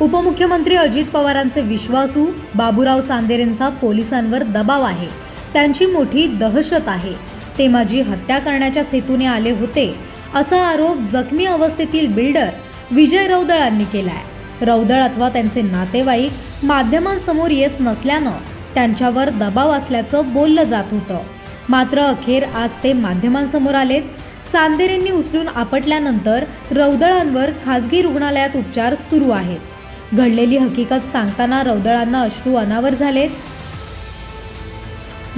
उपमुख्यमंत्री अजित पवारांचे विश्वासू बाबूराव चांदेरेंचा पोलिसांवर दबाव आहे. त्यांची मोठी दहशत आहे. ते माझी हत्या करण्याच्या हेतूने आले होते असा आरोप जखमी अवस्थेतील बिल्डर विजय रौदळांनी केलाय. रौदळ अथवा त्यांचे नातेवाईक माध्यमांसमोर येत नसल्यानं त्यांच्यावर दबाव असल्याचं बोललं जात होतं. मात्र अखेर आज ते माध्यमांसमोर आलेत. चांदेरेंनी उचलून आपटल्यानंतर रौदळांवर खासगी रुग्णालयात उपचार सुरू आहेत. घडलेली हकीकत सांगताना रौदळांना अश्रू अनावर झालेत.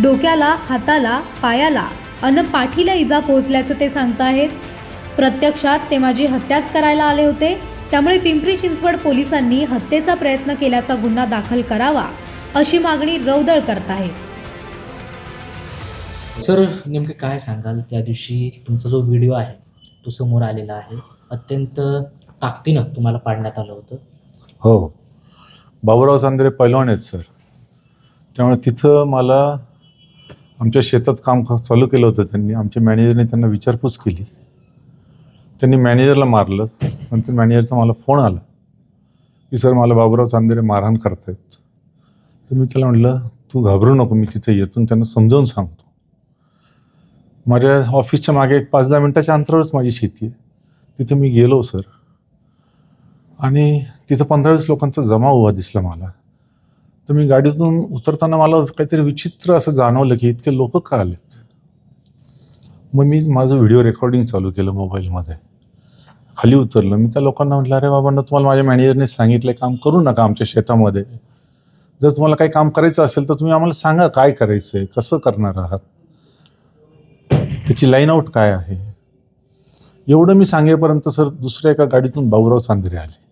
डोक्याला, हाताला, पायाला अन पाठीला इजा पोहोचल्याचं ते सांगताहेत. प्रत्यक्षात ते माझी हत्याच करायला आले होते. त्यामुळे पिंपरी चिंचवड पोलिसांनी हत्येचा प्रयत्न केल्याचा गुन्हा दाखल करावा अशी मागणी रौदळ करताहेत. सर, नेमके काय सांगाल? त्या दिवशी तुमचा जो व्हिडिओ आहे तो समोर आलेला आहे. अत्यंत ताकदीनं तुम्हाला पाडण्यात आलं होतं. हो, बाबूराव चांदेरे पैलवान आहेत सर. त्यामुळे तिथं मला आमच्या शेतात काम चालू केलं होतं त्यांनी. आमच्या मॅनेजरने त्यांना विचारपूस केली. त्यांनी मॅनेजरला मारलं. नंतर मॅनेजरचा मला फोन आला की सर मला बाबूराव चांदेरे मारहाण करतायत. तर मी त्याला म्हटलं तू घाबरू नको, मी तिथे येतून त्यांना समजावून सांगतो. माझ्या ऑफिसच्या मागे एक 5-10 मिनटाच्या अंतरावरच माझी शेती आहे. तिथे मी गेलो सर आणि तिथं 15-20 लोकांचा जमा उभा दिसला मला. तर मी गाडीतून उतरताना मला काहीतरी विचित्र असं जाणवलं की इतके लोक का आलेत. मग मी माझं व्हिडिओ रेकॉर्डिंग चालू केलं मोबाईलमध्ये. खाली उतरलं. मी त्या लोकांना म्हटलं अरे बाबांना, तुम्हाला माझ्या मॅनेजरने सांगितलं काम करू नका आमच्या शेतामध्ये. जर तुम्हाला काही काम करायचं असेल तर तुम्ही आम्हाला सांगा काय करायचं आहे, कसं करणार आहात, त्याची लाईन आउट काय आहे. एवढं मी सांगेपर्यंत सर दुसऱ्या एका गाडीतून बाबूराव चांदेरे आले.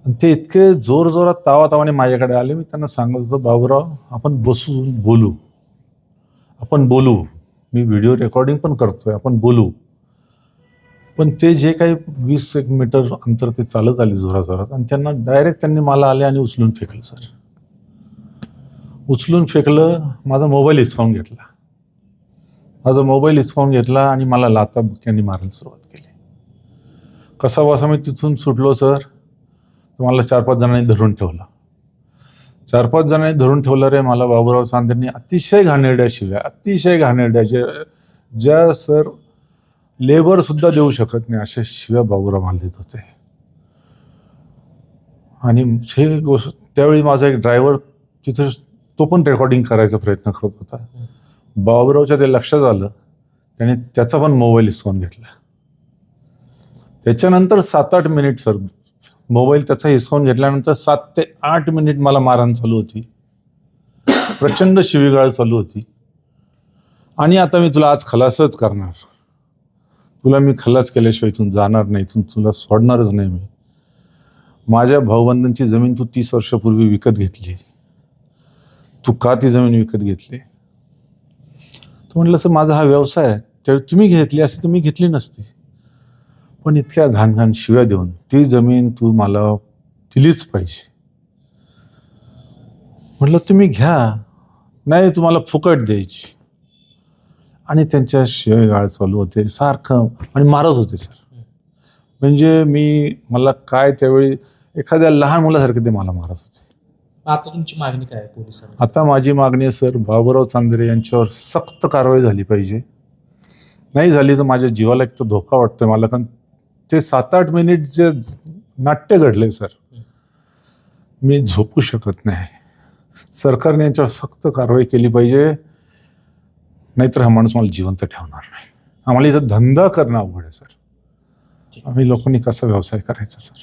आणि ते इतके जोरजोरात तावातावाने माझ्याकडे आले. मी त्यांना सांगत होतो बाबूराव आपण बसून बोलू, आपण बोलू, मी व्हिडिओ रेकॉर्डिंग पण करतोय, आपण बोलू. पण ते जे काही 20 मीटर अंतर ते चालत आले जोराजोरात आणि त्यांनी मला आले आणि उचलून फेकलं सर. उचलून फेकलं, माझा मोबाईल हिसकावून घेतला. माझा मोबाईल हिसकावून घेतला आणि मला लाथा बुक्क्यांनी मारायला सुरुवात केली. कसा बसा मी तिथून सुटलो सर, तर मला 4-5 जणांनी धरून ठेवलं. 4-5 जणांनी धरून ठेवलं रे मला बाबूराव चांदेरेंनी अतिशय घाणेरड्या शिव्या, अतिशय घाणेरड्या, ज्या सर लेबर सुद्धा देऊ शकत नाही अशा शिव्या बाबूराव मला देत होते. आणि हे गोष्ट त्यावेळी माझा एक ड्रायव्हर तिथं तो पण रेकॉर्डिंग करायचा प्रयत्न करत होता. बाबूरावच्या ते लक्षात आलं. त्याने त्याचा पण मोबाईल हिसकावून घेतला. त्याच्यानंतर 7-8 मिनिट सर मोबाईल त्याचा हिसकावून घेतल्यानंतर 7 ते 8 मिनिट मला मारहाण चालू होती. प्रचंड शिवीगाळ चालू होती. आणि आता मी तुला आज खलासच करणार, तुला मी खलास केल्याशिवाय इथून जाणार नाही, इथून तुला सोडणारच नाही मी. माझ्या भाऊबंधांची जमीन तू 30 वर्षापूर्वी विकत घेतली. तू का ती जमीन विकत घेतली? तो म्हटलं सर माझा हा व्यवसाय आहे, त्यावेळी तुम्ही घेतली असती तर मी घेतली नसती. पण इतक्या घाण शिव्या देऊन ती जमीन तू मला दिलीच पाहिजे. म्हटलं तुम्ही घ्या, नाही तुम्हाला फुकट द्यायची. आणि त्यांच्या शिव्यागाळ चालू होते सारखं आणि मारत होते सर. म्हणजे मला काय त्यावेळी एखाद्या लहान मुलासारखे ते मला मारत होते. आता तुमची मागणी काय आहे पोलिसांना? आता माझी मागणी आहे सर, बाबूराव चांदेरे यांच्यावर सक्त कारवाई झाली पाहिजे. नाही झाली तर माझ्या जीवाला एक तर धोका वाटतोय मला. कारण ते 7-8 मिनिट जे नाट्य घडले सर, मी झोपू शकत नाही. सरकारने यांच्यावर सक्त कारवाई केली पाहिजे, नाहीतर हा माणूस मला जिवंत ठेवणार नाही. आम्हाला इथं धंदा करणं अवघड आहे सर. आम्ही लोकांनी कसा व्यवसाय करायचा सर?